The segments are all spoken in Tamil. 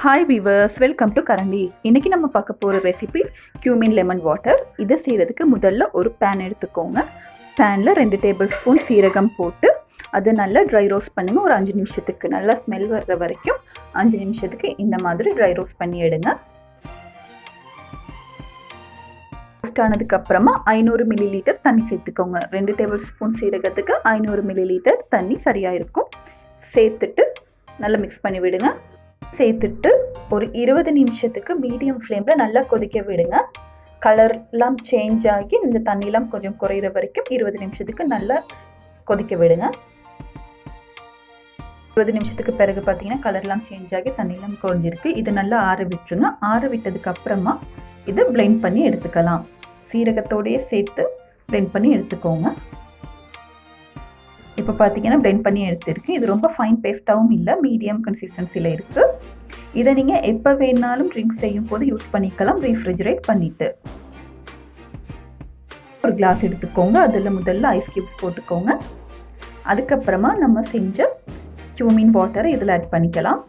Hi viewers, welcome to Karan-Dees. இன்றைக்கி நம்ம பார்க்க போகிற ரெசிபி cumin லெமன் வாட்டர். இதை செய்கிறதுக்கு முதல்ல ஒரு பேன் எடுத்துக்கோங்க. பேனில் 2 டேபிள் ஸ்பூன் சீரகம் போட்டு அதை நல்லா ட்ரை ரோஸ்ட் பண்ணுங்கள். ஒரு 5 நிமிஷத்துக்கு நல்லா ஸ்மெல் வர்ற வரைக்கும் 5 நிமிஷத்துக்கு இந்த மாதிரி ட்ரை ரோஸ்ட் பண்ணி எடுங்க. ரோஸ்ட் ஆனதுக்கப்புறமா 500 மில்லிலிட்டர் தண்ணி சேர்த்துக்கோங்க. 2 டேபிள் ஸ்பூன் சீரகத்துக்கு 500 மில்லிலிட்டர் தண்ணி சரியாக இருக்கும். சேர்த்துட்டு நல்லா மிக்ஸ் பண்ணி விடுங்க. சேர்த்துட்டு ஒரு 20 நிமிஷத்துக்கு மீடியம் ஃப்ளேமில் நல்லா கொதிக்க விடுங்க. கலர்லாம் சேஞ்ச் ஆகி இந்த தண்ணிலாம் கொஞ்சம் குறையிற வரைக்கும் 20 நிமிஷத்துக்கு நல்லா கொதிக்க விடுங்க. 20 நிமிஷத்துக்கு பிறகு பார்த்தீங்கன்னா கலர்லாம் சேஞ்ச் ஆகி தண்ணிலாம் குறைஞ்சிருக்கு. இது நல்லா ஆற விட்டுருங்க. ஆற விட்டதுக்கு அப்புறமா இதை பிளெண்ட் பண்ணி எடுத்துக்கலாம். சீரகத்தோடையே சேர்த்து பிளெண்ட் பண்ணி எடுத்துக்கோங்க. இப்போ பார்த்தீங்கன்னா பிளெண்ட் பண்ணி எடுத்துருக்கு. இது ரொம்ப ஃபைன் பேஸ்ட்டாகவும் இல்லை, மீடியம் கன்சிஸ்டன்சியில் இருக்குது. இதை நீங்கள் எப்போ வேணாலும் ட்ரிங்க் செய்யும் போது யூஸ் பண்ணிக்கலாம், ரீஃப்ரிஜரேட் பண்ணிவிட்டு. ஒரு கிளாஸ் எடுத்துக்கோங்க. அதில் முதல்ல ஐஸ் கியூப்ஸ் போட்டுக்கோங்க. அதுக்கப்புறமா நம்ம செஞ்ச cumin வாட்டரை இதில் ஆட் பண்ணிக்கலாம்.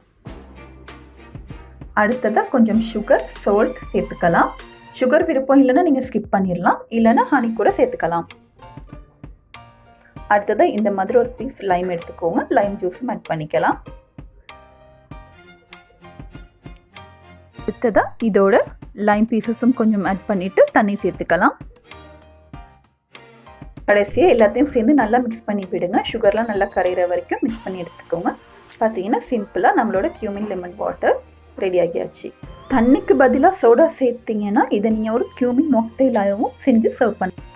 அடுத்ததாக கொஞ்சம் சுகர், சால்ட் சேர்த்துக்கலாம். சுகர் விருப்பம் இல்லைன்னா நீங்கள் ஸ்கிப் பண்ணிடலாம், இல்லைன்னா ஹனி கூட சேர்த்துக்கலாம். அடுத்ததாக இந்த மாதிரி ஒரு பீஸ் லைம் எடுத்துக்கோங்க. லைம் ஜூஸும் ஆட் பண்ணிக்கலாம். அடுத்ததாக இதோட லைம் பீசஸும் கொஞ்சம் ஆட் பண்ணிவிட்டு தண்ணி சேர்த்துக்கலாம். கடைசியாக எல்லாத்தையும் சேர்ந்து நல்லா மிக்ஸ் பண்ணி விடுங்க. சுகர்லாம் நல்லா கரையிற வரைக்கும் மிக்ஸ் பண்ணி எடுத்துக்கோங்க. பார்த்தீங்கன்னா சிம்பிளாக நம்மளோட cumin லெமன் வாட்டர் ரெடி ஆகியாச்சு. தண்ணிக்கு பதிலாக சோடா சேர்த்திங்கன்னா இதை நீங்கள் ஒரு cumin மாக்டெயிலாகவும் செஞ்சு சர்வ் பண்ணலாம்.